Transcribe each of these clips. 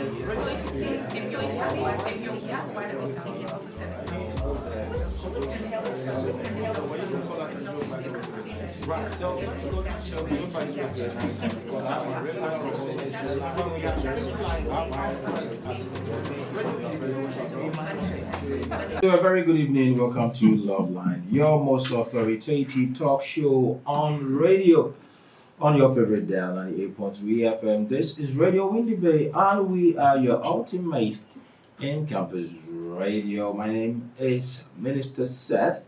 So if you have to say something, it's also 7. So a very good evening. Welcome to Love Line, your most authoritative talk show on radio, on your favorite dial 98.3 FM. This is Radio Windy Bay, and we are your ultimate in campus radio. My name is Minister Seth.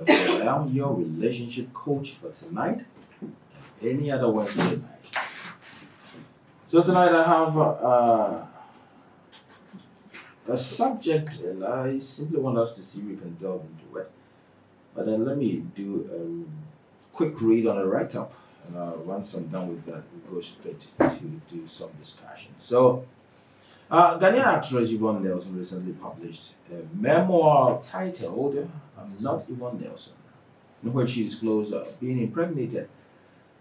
I am your relationship coach for tonight and any other Wednesday night. So tonight I have a subject, and I simply want us to see if we can delve into it. But then let me do a quick read on a write-up, and once I'm done with that, we'll go straight to do some discussion. So, Ghanaian actress Yvonne Nelsons recently published a memoir titled "I'm Not Yvonne Nelsons," in which she disclosed being impregnated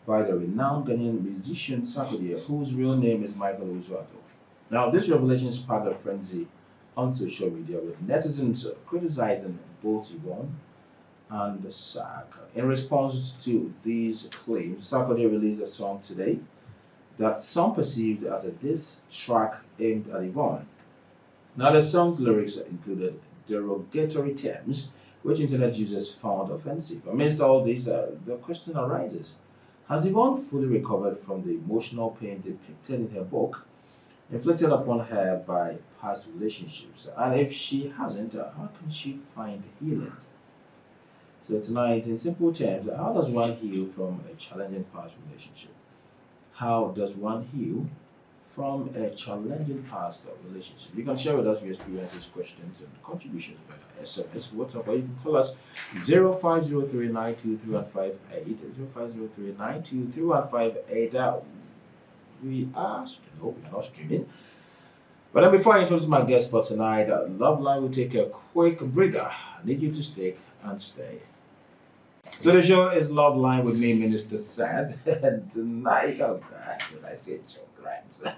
by the renowned Ghanaian musician Sarkodie, whose real name is Michael Ozuado. Now, this revelation sparked a frenzy on social media, with netizens criticizing both Yvonne and Sark. In response to these claims, Sarkodie released a song today that some perceived as a diss track aimed at Yvonne. Now, the song's lyrics included derogatory terms which internet users found offensive. Amidst all this, the question arises: has Yvonne fully recovered from the emotional pain depicted in her book, inflicted upon her by past relationships? And if she hasn't, how can she find healing? So tonight, in simple terms, how does one heal from a challenging past relationship? How does one heal from a challenging past relationship? You can share with us your experiences, questions, and contributions via SMS, WhatsApp, or you can call us 0503923158, 0503923158. We are not streaming. But then before I introduce my guest for tonight, Love Line will take a quick breather. I need you to stick and stay. So the show is Love Line with me, Minister Sad. And tonight, oh God, did I say chocolate?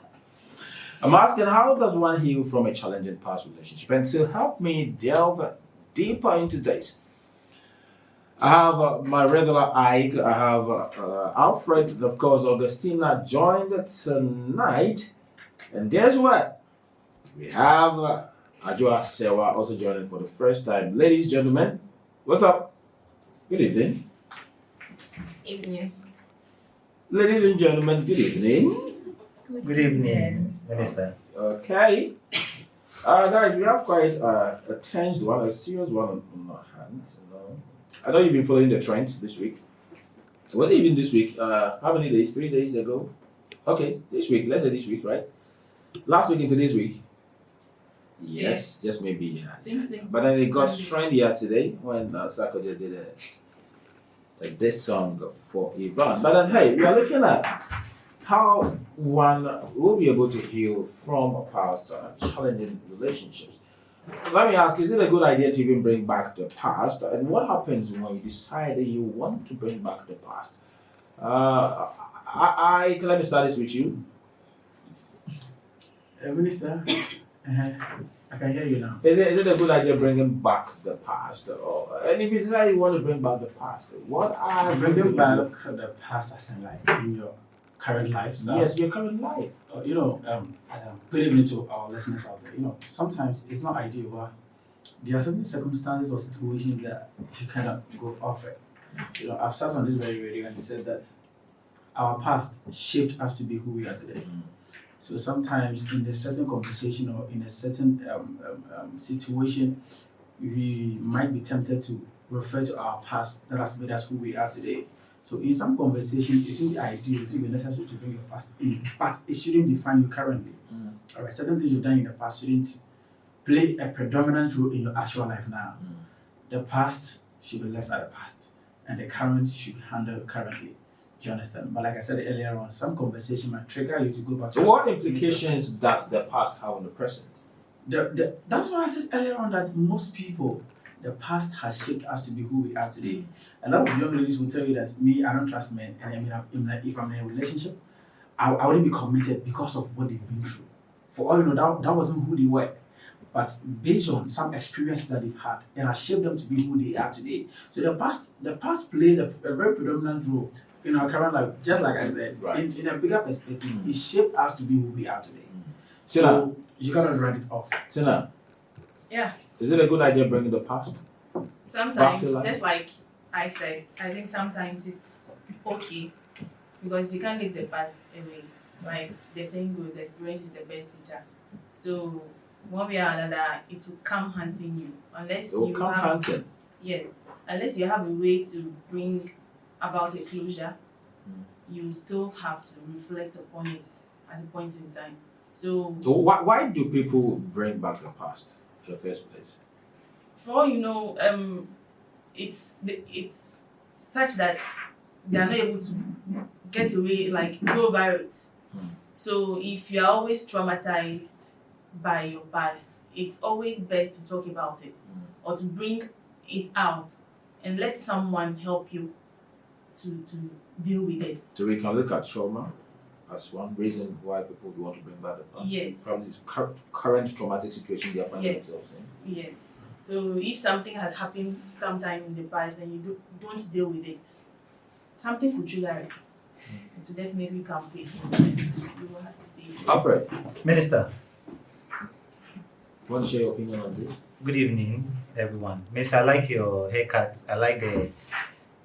I'm asking, how does one heal from a challenging past relationship? And to help me delve deeper into this, I have my regular Ike, I have Alfred, and of course, Augustina joined tonight. And guess what? We have Ajua Sewa also joining for the first time. Ladies, gentlemen, what's up? Good evening. Evening. Ladies and gentlemen, good evening. Good evening, Minister. Okay. Guys, we have quite a tense one, a serious one on our hands. You know. I know you've been following the trends this week. Was it even this week? How many days? 3 days ago? Okay, this week. Let's say this week, right? Last week into this week. Yes, just maybe, yeah. But then it got trendier today when Sarkodie did this song for Yvonne. But then, hey, we are looking at how one will be able to heal from past challenging relationships. Let me ask, is it a good idea to even bring back the past? And what happens when you decide that you want to bring back the past? Let me start this with you. Minister, I can hear you now. Is it a good idea bringing back the past? And if you decide you want to bring back the past, what are Bringing back the past as in like in your current life now? Yes, your current life. Good evening to our listeners out there. Sometimes it's not ideal, but there are certain circumstances or situations that you cannot go off it. I've sat on this very radio and said that our past shaped us to be who we are today. So sometimes in a certain conversation or in a certain situation, we might be tempted to refer to our past that has made us who we are today. So in some conversation, it will be ideal, it will be necessary to bring your past in, but it shouldn't define you currently. All right, certain things you've done in the past shouldn't play a predominant role in your actual life now. The past should be left at the past, and the current should be handled currently. Do you understand? But like I said earlier on, some conversation might trigger you to go back to... So what implications does the past have on the present? That's why I said earlier on that most people, the past has shaped us to be who we are today. A lot of young ladies will tell you that I don't trust men. And if I'm in a relationship, I wouldn't be committed because of what they've been through. For all you know, that wasn't who they were. But based on some experiences that they've had, it has shaped them to be who they are today. So the past plays a very predominant role in our current life, just like I said, Right. in a bigger perspective, it shaped us to be who we are today. Tina. So you cannot write it off. Tina, Yeah. is it a good idea bringing the past? Sometimes, life. just like I said, I think sometimes it's okay because you can't leave the past away. Like the saying goes, experience is the best teacher. So one way or another, it will come hunting you unless It will you come have hunting. yes, unless you have a way to bring about a closure. You still have to reflect upon it at a point in time. So So why do people bring back the past in the first place? for all you know, it's such that they are not able to get away, like go over it. So if you are always traumatized by your past, it's always best to talk about it or to bring it out and let someone help you to deal with it. So we can look at trauma as one reason why people would want to bring back the past. Yes. Probably this current traumatic situation they are finding Yes. themselves in. Yes. So if something had happened sometime in the past and you don't deal with it, something could trigger it. It will definitely come face to face. You will have to face it. Alfred, Minister, want to share your opinion on this? good evening, everyone. Minister, I like your haircut. I like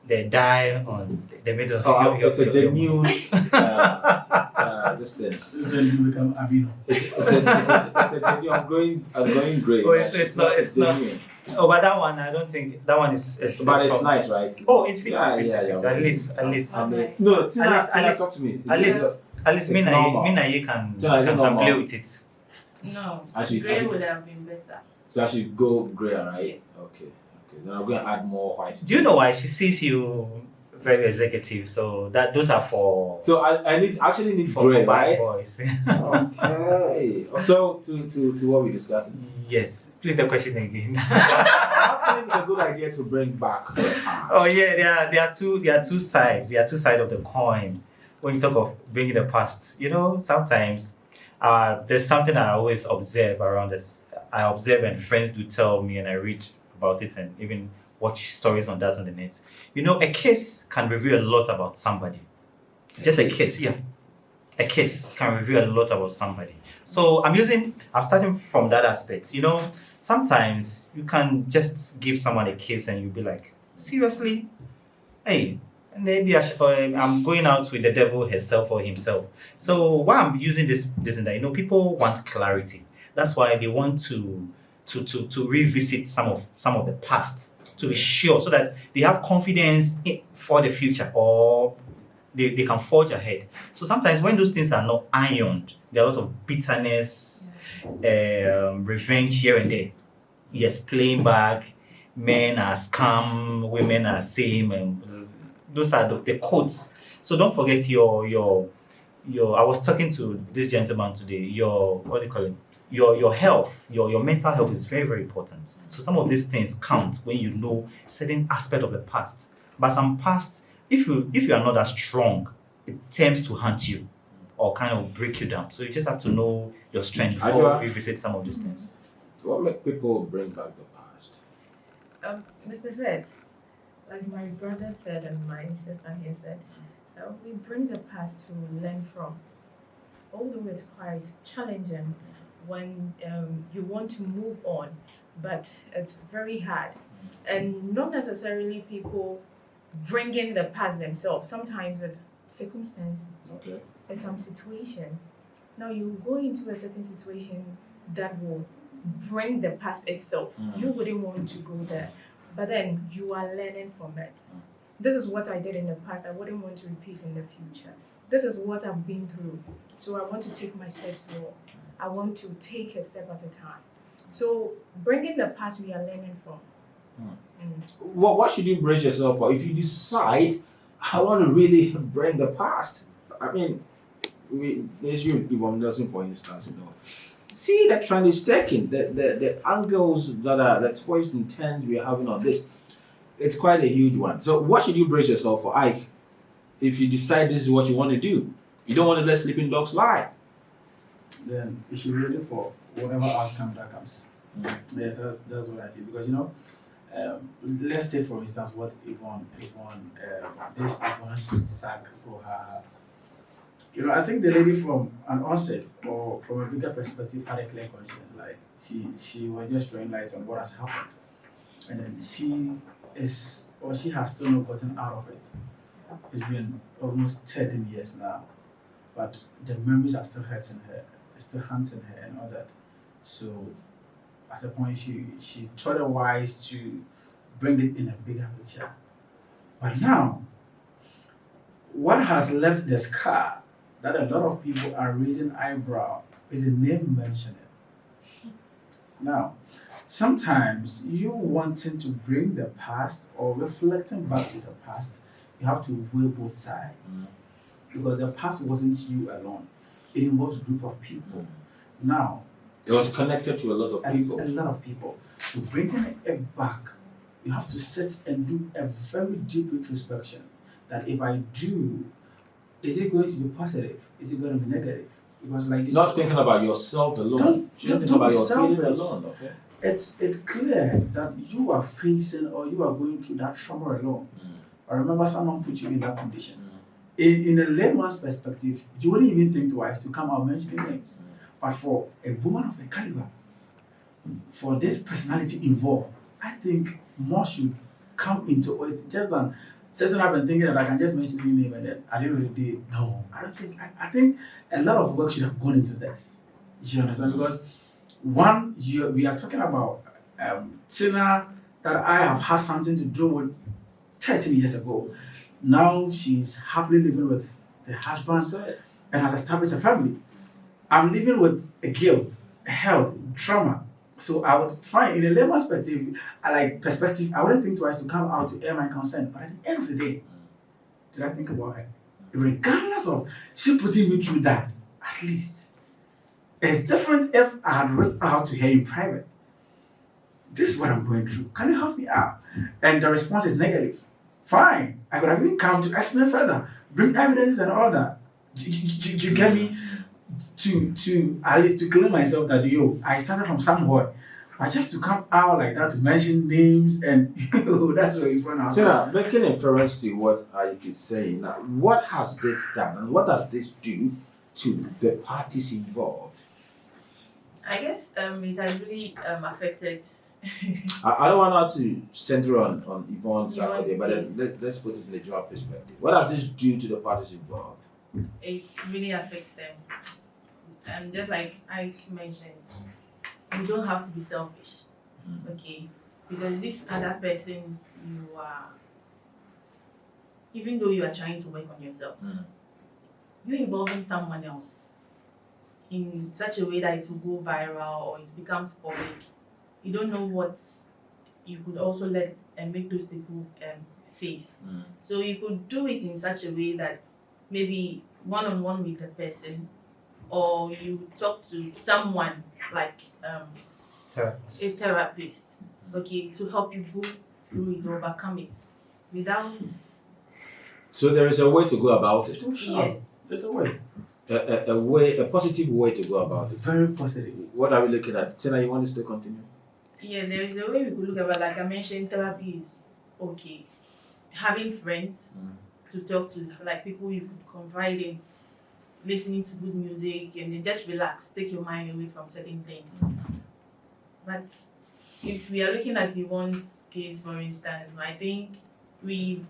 the dye on the middle of your it's a genuine this thing. This is when you become Abino. It's a genuine. I'm going great. Oh, it's not. genuine. Oh, but that one, I don't think that one is. But it's from- nice, right? Oh, it fits. Yeah, it fits, yeah, it fits. yeah. At least. I mean, Alright. no, Tina, At least- talk to me. At least, me It's and normal. you can Tina, is it normal? play with it. No, I should- grey would have been better. So I should go grey, right? Okay. Then I'm going to add more white. Do you know why she sees you very executive? So those are for So I need for grey, bad right? boys. Okay. So to what we discussed. Yes. Please the question again. I think it's a good idea to bring back the past. Oh yeah, there are two sides. There are two sides of the coin. When you talk of bringing the past, sometimes there's something I always observe around this. I observe and friends do tell me, and I read about it, and even watch stories on that on the net. A kiss can reveal a lot about somebody. Just a kiss, yeah. A kiss can reveal a lot about somebody. So I'm starting from that aspect. Sometimes you can just give someone a kiss and you'll be like, seriously? Hey, maybe I'm going out with the devil herself or himself. So why I'm using this and that, people want clarity. That's why they want to revisit some of the past to be sure, so that they have confidence for the future, or they can forge ahead. So sometimes when those things are not ironed, there are a lot of bitterness, revenge here and there. Yes, playing back, men are scum, women are same, and those are the quotes. So don't forget your. I was talking to this gentleman today. What do you call it? Your health, your mental health is very, very important. So some of these things count when you know certain aspect of the past. But some past, if you are not that strong, it tends to haunt you or kind of break you down. So you just have to know your strength before Ajua. you revisit some of these things. What make people bring back the past? Mr. said, like my brother said and my sister here said, we bring the past to learn from. Although it's quite challenging when you want to move on, but it's very hard. And not necessarily people bringing the past themselves. Sometimes it's circumstance, Okay. it's some situation. Now you go into a certain situation that will bring the past itself. You wouldn't want to go there, but then you are learning from it. This is what I did in the past. I wouldn't want to repeat in the future. This is what I've been through. So I want to take my steps slow. I want to take a step at a time. So bringing the past, we are learning from. What should you brace yourself for if you decide I want to really bring the past? I mean, there's you, Yvonne Nelsons, for instance. See the trend is taking the angles that are the twists and turns we are having on this. It's quite a huge one. So what should you brace yourself for? If you decide this is what you want to do, You don't want to let sleeping dogs lie. Then you should be ready for whatever outcome that comes. Mm. Yeah, that's what I feel. Because, you know, let's take for instance what this Yvonne Sarkodie had. You know, I think the lady from an onset or from a bigger perspective had a clear conscience. Like she was just throwing light on what has happened, and then she has still not gotten out of it. It's been almost 13 years now, but the memories are still hurting her, still haunting her, and all that. So at a point, she thought it wise to bring it in a bigger picture. But now, what has left the scar that a lot of people are raising eyebrow is the name mentioning. Now, sometimes you wanting to bring the past or reflecting back to the past, you have to weigh both sides. Because the past wasn't you alone. It involves a group of people. Now, It was connected to a lot of people. a lot of people. So bringing it back, you have to sit and do a very deep introspection. That if I do, is it going to be positive? Is it going to be negative? Because like you Not said, thinking about yourself alone. Don't Think be about your feelings selfish. alone. Okay. it's clear that you are facing or you are going through that trauma alone. I remember someone put you in that condition. In a layman's perspective, you wouldn't even think twice to come out mentioning names. But for a woman of a caliber, for this personality involved, I think more should come into it just than setting up and thinking that I can just mention your name and then at the end of the day, no. I don't think, I think a lot of work should have gone into this. You understand? Because one, we are talking about Tina that I have had something to do with 13 years ago. Now she's happily living with the husband and has established a family. I'm living with a guilt, a health, trauma. So I would find, in a layman's perspective, I wouldn't think twice to come out to air my consent. But at the end of the day, did I think about her? Regardless of she putting me through that, at least. It's different if I had reached out to her in private. This is what I'm going through. Can you help me out? And the response is negative. Fine. I could have even come to explain further, bring evidence and all that. You get me? To at least to claim myself that I started from somewhere. But just to come out like that to mention names and that's where you find out. So making inference to what Ayik is saying, now what has this done and what does this do to the parties involved? I guess it has really affected. I don't want to center on Yvonne Sarkodie, but let's put it in the general perspective. What does this do to the parties involved? It really affects them. Just like I mentioned, you don't have to be selfish, okay? Because these other persons, you are, even though you are trying to work on yourself, you're involving someone else in such a way that it will go viral or it becomes public. You don't know what you could also let and make those people face. So you could do it in such a way that maybe one-on-one with the person, or you talk to someone like a therapist, okay, to help you go through it, overcome it, without. So there is a way to go about it. Oh, sure. Yeah. There's a way. A positive way to go about it. Very positive. What are we looking at? Tina, you want us to continue? Yeah, there is a way we could look at, like I mentioned, therapy is okay. Having friends to talk to, like people you could confide in, listening to good music, and then just relax, take your mind away from certain things. But if we are looking at Yvonne's case, for instance, I think we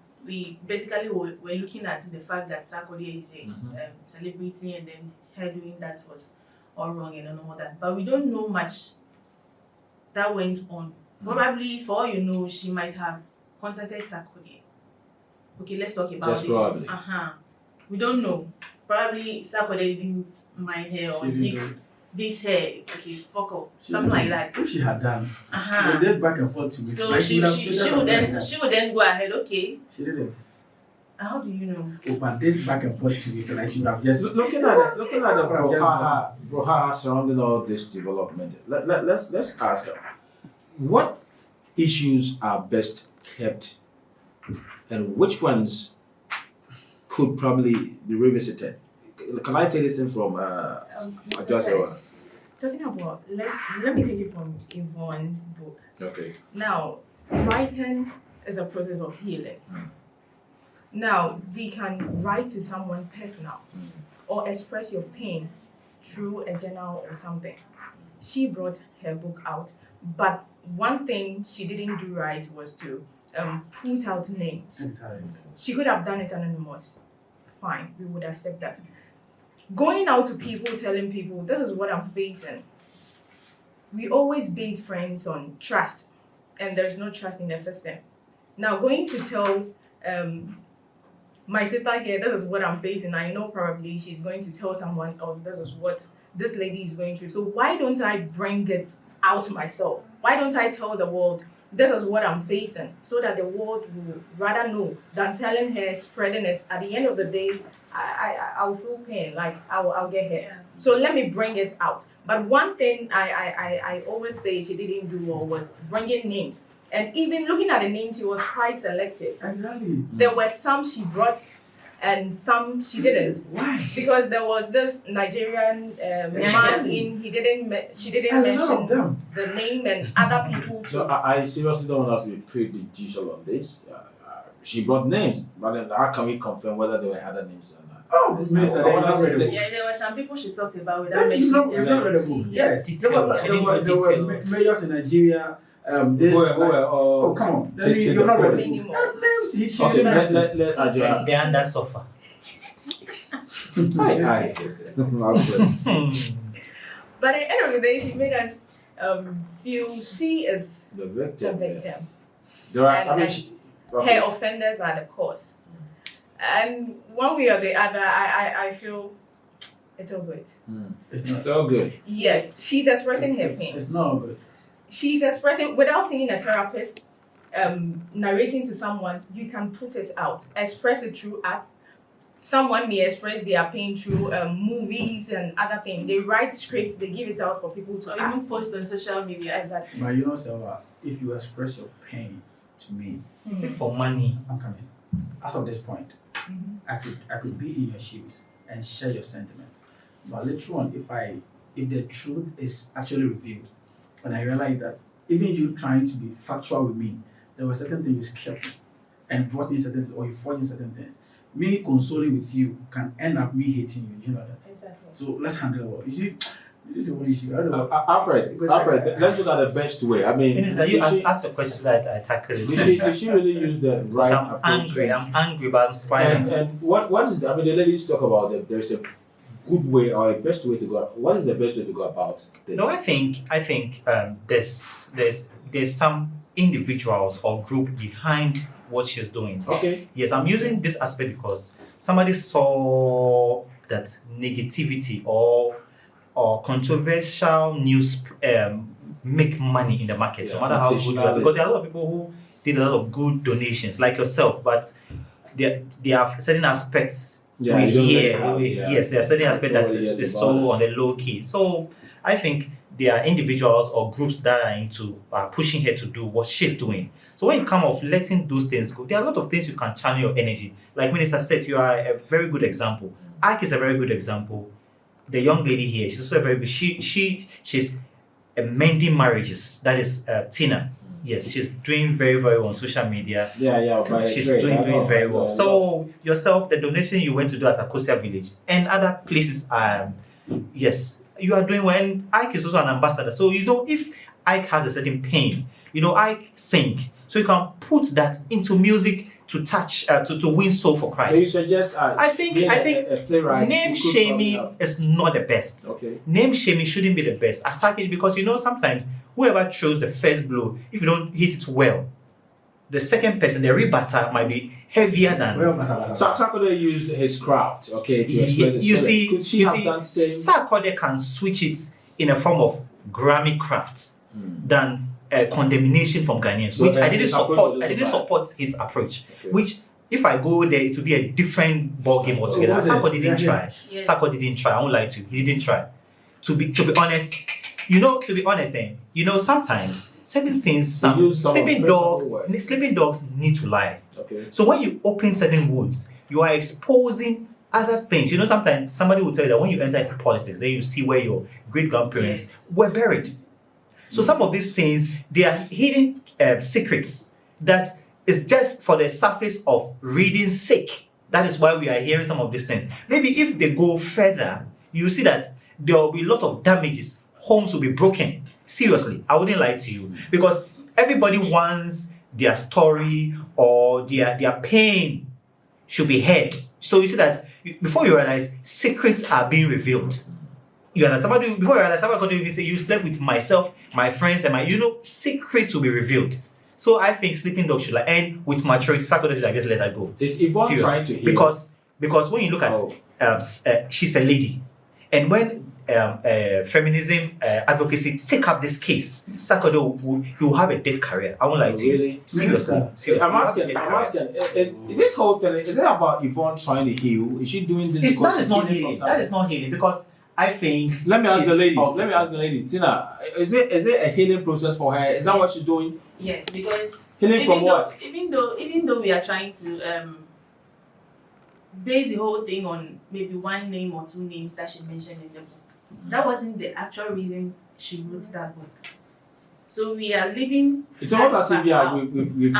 basically were looking at the fact that Sarkodie is a celebrity, and then her doing that was all wrong and all that. But we don't know much that went on. Probably, for all you know, she might have contacted Sarkodie. Okay, let's talk about Just this. probably. We don't know. Probably Sarkodie didn't mind her or this hair. Okay, fuck off. Something like that. If she had done with this back and forth to me, so she would then go ahead. Okay. She didn't. How do you know? Oh, but this back and forth to it, like she would have just Looking at the brouhaha surrounding all this development, let's ask her, what issues are best kept and which ones could probably be revisited? can I take this thing from Joshua? Talking about, let me take it from Yvonne's book. Okay. Now, writing is a process of healing. Now, we can write to someone personal or express your pain through a journal or something. She brought her book out, but one thing she didn't do right was to put out names. Exactly. She could have done it anonymous. Fine, we would accept that. Going out to people, telling people, this is what I'm facing. We always base friends on trust, and there's no trust in the system. Now, going to tell my sister here, this is what I'm facing, I know probably she's going to tell someone else, this is what this lady is going through. So why don't I bring it out myself? Why don't I tell the world, this is what I'm facing, so that the world will rather know than telling her, spreading it. At the end of the day, I'll feel pain, like I'll get hurt. Yeah. So let me bring it out. But one thing I always say she didn't do was bringing names. And even looking at the names, she was quite selective. Exactly. There were some she brought and some she didn't. Why? Because there was this Nigerian man in, she didn't mention the name and other people too. So I seriously don't want us to be prejudicial on this. She brought names, but then how can we confirm whether there were other names or not? Oh, Mr. Yeah, there were some people she talked about without mentioning You've not read the book. Yes. There were mayors in Nigeria. Come on. You're not read the book. Names. Okay, let's adjust. They under suffer. Hi. But at the end of the day, she made us feel she is The the victim. victim. There are, And- I mean, and her offenders are the cause. And one way or the other, I feel it's all good. It's all good. Yes, she's expressing her pain. It's not good. She's expressing, without seeing a therapist, narrating to someone, you can put it out, express it through art. Someone may express their pain through movies and other things. They write scripts, they give it out for people to or act. even post on social media. Exactly. But you know, Selva, if you express your pain to me, Is it for money? I'm coming. As of this point, I could be in your shoes and share your sentiments. But later on, if the truth is actually revealed, and I realize that even you trying to be factual with me, there were certain things you skipped and brought in certain things, or you forged in certain things. Me consoling with you can end up me hating you. You know that. Exactly. So let's handle it. You see, this is one issue. I don't know. Alfred, let's look at the best way. I mean, Minister, you ask a question so that I tackle it. did she really use the right approach? I'm angry, but I'm smiling. And what is, I mean, the ladies talk about that there's a good way or a best way to go. What is the best way to go about this? No, I think there's some individuals or group behind what she's doing. Okay. Yes, I'm using this aspect because somebody saw that negativity or controversial news make money in the market, no matter how good you are. Because there are a lot of people who did a lot of good donations, like yourself, but there are certain aspects Yeah, we you don't hear. let it out, Yes, there are certain aspects that Nobody is hears so about it. on the low key. So I think there are individuals or groups that are into pushing her to do what she's doing. So when you come off letting those things go, there are a lot of things you can channel your energy. Like Minister said, you are a very good example. Ike is a very good example. The young lady here, she's also a very good. She's mending marriages. That is Tina. Yes, she's doing very, very well on social media. She's doing very well. So yourself, the donation you went to do at Akosia Village and other places, yes, you are doing well. And Ike is also an ambassador. So if Ike has a certain pain, Ike sing. So you can put that into music to touch, to win soul for Christ. So you suggest I think a playwright name shaming is not the best. Okay. Name shaming shouldn't be the best. Attack it because sometimes whoever throws the first blow, if you don't hit it well, the second person, the rebatter, might be heavier than. So Sarkodie used his craft, okay, to express his You feeling. see, Could she have done same? Sarkodie can switch it in a form of Grammy crafts than condemnation from Ghanaians, So which then I didn't his approach support. was I didn't bad. support his approach. Okay. Which, if I go there, it will be a different ball game altogether. was it? Sarkodie didn't try. Yes. Sarkodie didn't try. I won't lie to you. He didn't try. To be honest, sometimes certain things, You use some unpractical words. sleeping dogs need to lie. Okay. So when you open certain wounds, you are exposing other things. You know, sometimes somebody will tell you that when you enter into politics, then you see where your great grandparents were buried. So some of these things, they are hidden secrets that is just for the surface of reading sake. That is why we are hearing some of these things. Maybe if they go further, you see that there will be a lot of damages. Homes will be broken. Seriously, I wouldn't lie to you, because everybody wants their story or their pain should be heard. So you see that before you realize, secrets are being revealed. You understand? Before you realize, somebody could even say, you slept with myself, my friends, and secrets will be revealed. So I think sleeping dogs should end with maturity. Sarkodie should just let her go. Is Yvonne Seriously. trying to hear? Because when you look at she's a lady, and when feminism advocacy take up this case, Sarkodie will have a dead career. I won't lie to you. Really? Seriously. I'm asking, this whole thing, is it about Yvonne trying to heal? Is she doing this because that is not healing. That is not healing, because I think. Let me ask the ladies. Okay. Let me ask the ladies. Tina, is it a healing process for her? Is that what she's doing? Yes, because Healing from what? Even though we are trying to base the whole thing on maybe one name or two names that she mentioned in the book, that wasn't the actual reason she wrote that book. So we are living. It's almost as if we've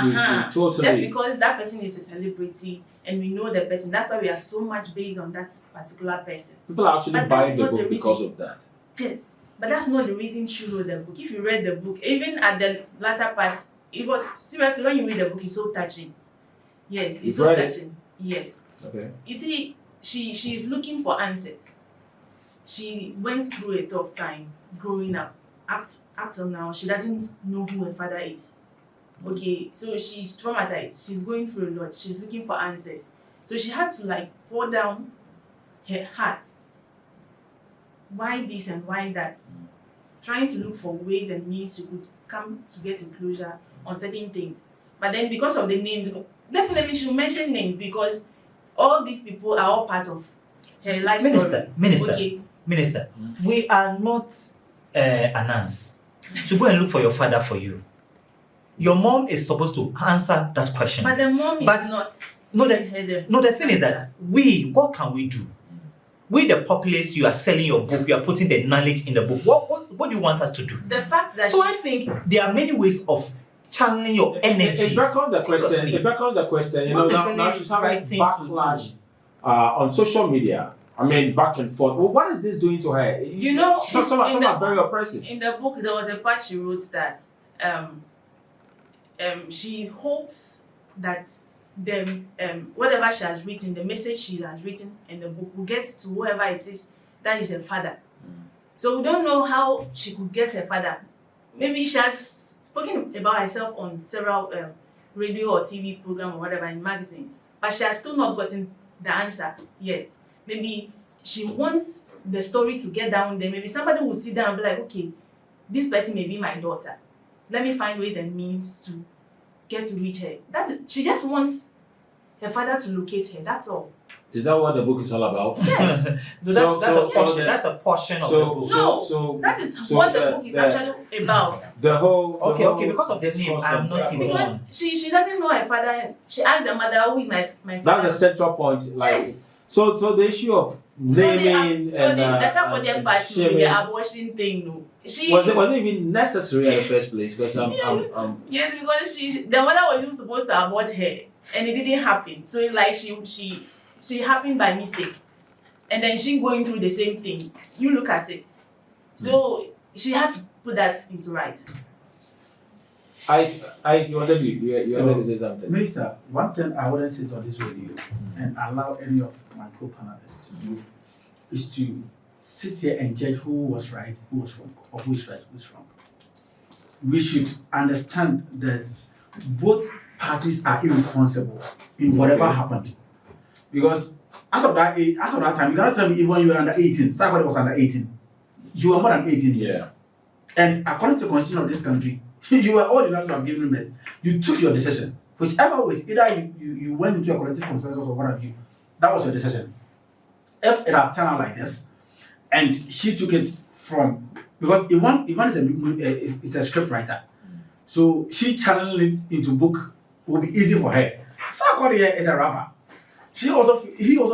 totally. Just because that person is a celebrity and we know the person, that's why we are so much based on that particular person. People are actually But buying the that's not book the because reason. of that. Yes, but that's not the reason she wrote the book. If you read the book, even at the latter part, it was seriously, when you read the book, it's so touching. Yes, it's You've so read it? touching. Yes. Okay. You see, she's looking for answers. She went through a tough time growing up. Up till now, she doesn't know who her father is. Okay, so she's traumatized. She's going through a lot. She's looking for answers. So she had to pour down her heart. Why this and why that? Trying to look for ways and means she could come to get closure on certain things. But then because of the names, definitely she'll mention names because all these people are all part of her life story. Minister, we are not Anans. So go and look for your father for you. Your mom is supposed to answer that question. But the mom is not. The thing is that what can we do? We, the populace, you are selling your book, you are putting the knowledge in the book. What do you want us to do? The fact that I think there are many ways of channeling your energy. It back on the question. Now she's having backlash on social media. I mean, back and forth. Well, what is this doing to her? Some are very oppressive. In the book, there was a part she wrote that she hopes that whatever she has written, the message she has written in the book will get to whoever it is that is her father. So we don't know how she could get her father. Maybe she has spoken about herself on several radio or TV programs or whatever in magazines, but she has still not gotten the answer yet. Maybe she wants the story to get down there. Maybe somebody will sit down and be like, okay, this person may be my daughter. Let me find ways and means to get to reach her. She just wants her father to locate her. That's all. Is that what the book is all about? Yes. That's a portion of the book. That is what the book is actually about. Because of the name, I'm not even. Because she doesn't know her father. She asked the mother, who is my father? That's the central point. Yes. So the issue of naming the Sarkodie part with the abortion thing, no. Was it even necessary in the first place? Because yes, because the mother was even supposed to abort her, and it didn't happen. So it's like she happened by mistake, and then she going through the same thing. You look at it. So she had to put that into writing. You wanted to say something. Minister, one thing I wouldn't sit on this radio and allow any of my co-panelists to do is to sit here and judge who was right, who was wrong, or who is right, who is wrong. We should understand that both parties are irresponsible in whatever happened. Because as of that time, you cannot tell me even you were under 18. Sarkodie was under 18. You were more than 18 years. Yeah. And according to the constitution of this country, you were old enough to have given birth. You took your decision. Whichever way, either you went into a collective consensus or what have you, that was your decision. If it has turned out like this, and she took it from, because Yvonne is a script writer, so she channeled it into book will be easy for her. Sarkodie is a rapper. He also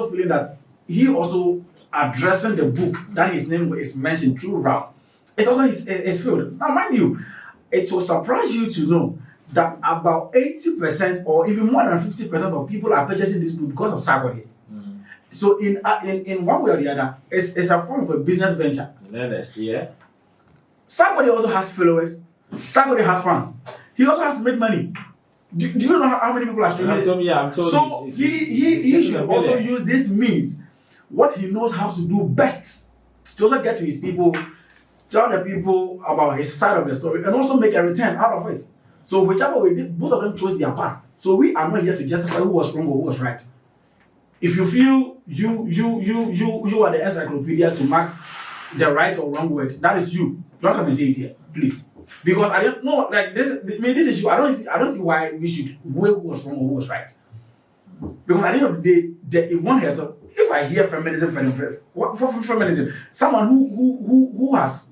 feeling that he also addressing the book that his name is mentioned throughout. It's also his field. Now, mind you, it will surprise you to know that about 80% or even more than 50% of people are purchasing this book because of Sarkodie. So in one way or the other, it's a form of a business venture. Yeah. Sarkodie also has followers. Sarkodie has fans. He also has to make money. Do you know how many people are streaming it? I'm told So he should also use this means, what he knows how to do best, to also get to his people, tell the people about his side of the story, and also make a return out of it. So whichever way, both of them chose their path. So we are not here to justify who was wrong or who was right. If you feel you are the encyclopedia to mark the right or wrong word, that is you. Don't come and say it here, please. Because I don't know, like this. I mean, this issue. I don't see why we should weigh who was wrong or who was right. Because at the end of the day, Yvonne herself, if I hear feminism, feminism, someone who has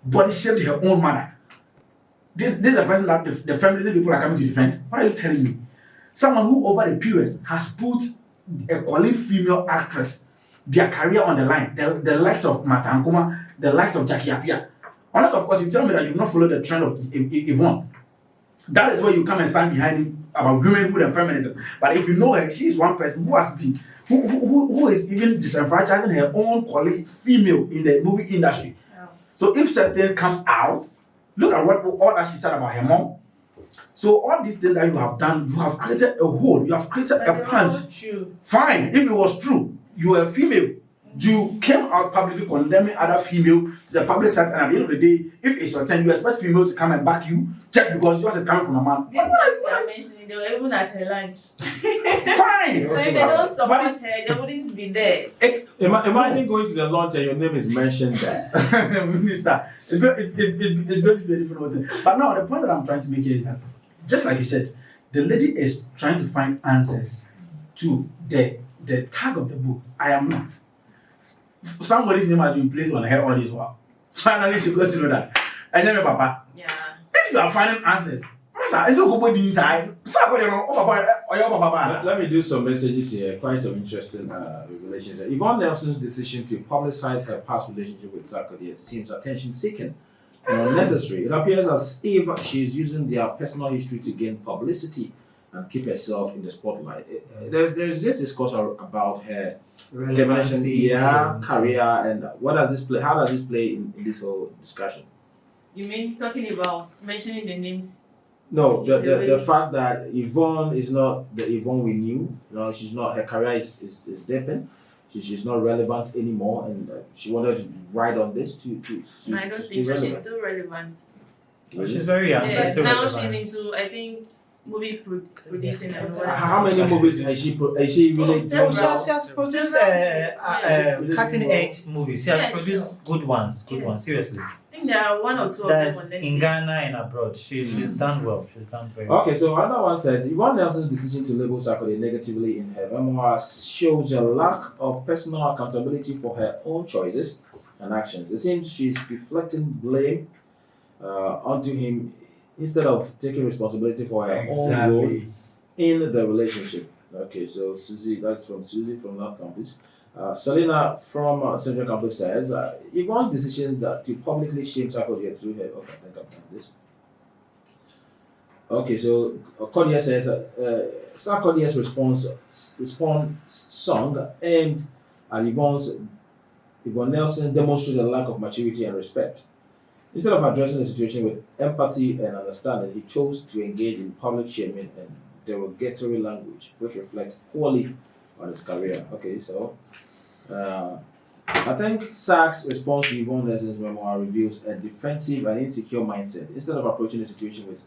body shamed her own mother. This is the person that the feminism people are coming to defend. What are you telling me? Someone who over the periods has put a quality female actress, their career on the line, the likes of Mata Nkuma, the likes of Jackie Appiah. Unless, of course, you tell me that you've not followed the trend of Yvonne. That is where you come and stand behind him about womenhood and feminism. But if you know her, she is one person who has been, who is even disenfranchising her own quality female in the movie industry. Yeah. So if something comes out, look at all that she said about her mom. So all these things that you have done, you have created a hole, you have created a punch. Fine, if it was true, you were a female. You came out publicly condemning other female to the public side, and at the end of the day, if it's your turn, you expect female to come and back you just because yours is coming from a man. This is what you are mentioning. They were even at her lunch. Fine. So if they don't support her, they wouldn't be there. Imagine going to the lunch and your name is mentioned there. Minister, it's going to be a different thing. But now the point that I'm trying to make here is that, just like you said, the lady is trying to find answers to the tag of the book. I am not. Somebody's name has been placed on her all this while. Finally, she got to know that. And then, Papa, yeah. If you are finding answers, let me do some messages here. Quite some interesting revelations. Yvonne Nelsons' decision to publicize her past relationship with Sarkodie seems attention-seeking and unnecessary. It appears as if she is using their personal history to gain publicity and keep herself in the spotlight. There's this discourse about her career, and what does this play? How does this play in this whole discussion? You mean talking about mentioning the names? No, the fact that Yvonne is not the Yvonne we knew. No, she's not. Her career is different. She's not relevant anymore, and she wanted to ride on this to I don't think so. She's still relevant. Really? She's very young. Yeah, now she's into, I think, movie producing and whatever. How many movies has she really done? She has produced cutting edge movies. She has produced good ones. Seriously. I think there are one or two of them on Netflix. In Ghana and abroad. She's done well. She's done very well. Okay, so another one says Yvonne Nelson's decision to label Sarkodie negatively in her memoirs shows a lack of personal accountability for her own choices and actions. It seems she's deflecting blame onto him instead of taking responsibility for her own role in the relationship. Okay, so Susie, that's from Susie from North Campus. Selena from Central Campus says, Yvonne's decisions to publicly shame Sarkodie through her. Okay, I think I've done this. Okay, so Cordia says, Sarkodie's response song aimed at Yvonne Nelson demonstrated a lack of maturity and respect. Instead of addressing the situation with empathy and understanding, he chose to engage in public shaming and derogatory language, which reflects poorly on his career. Okay, so I think Sark's response to Yvonne Nelson's memoir reveals a defensive and insecure mindset. Instead of approaching the situation with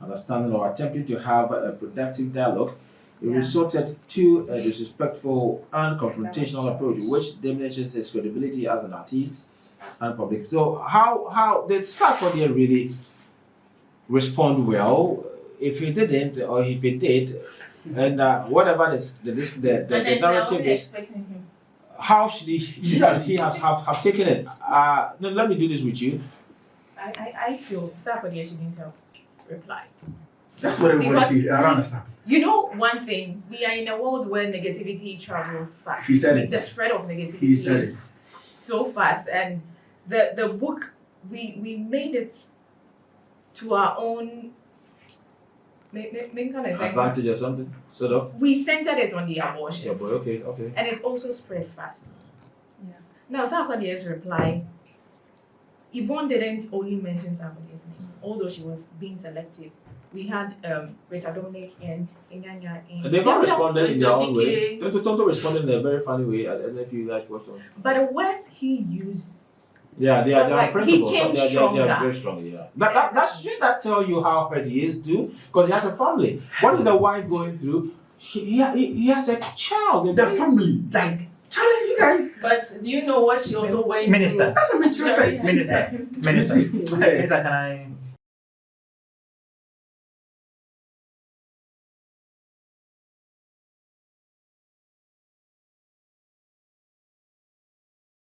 understanding or attempting to have a productive dialogue, he resorted to a disrespectful and confrontational approach, which diminishes his credibility as an artist and public. So how did Sarkodie really respond well? If he didn't, or if he did, and whatever the narrative is, how should he have taken it? No, let me do this with you. I feel Sarkodie shouldn't have replied. That's what everybody Because says. I don't understand. You know one thing, we are in a world where negativity travels fast. He said it. The spread of negativity He said is it. so fast, and the book we made it to our own Advantage or something, sort of. we centered it on the abortion, Yeah, boy. Okay. and it's also spread fast. Yeah. Now Sarkodie's reply. Yvonne didn't only mention Sarkodie's name, although she was being selective. We had Rita Dominic and Inyanya in. And they've all responded in their own way. Tonto Tonto responded in a very funny way. I don't know if you guys watched them. But the words he used, Yeah, they was are like, principles. he came They are stronger. very strong. Yeah. That should that tell you how hurt he is too? Because he has a family. What is the wife going through? He has a child. The family, like, challenge you guys. But do you know what she also went Minister. through? I'm a mature Sorry. size. Minister, can I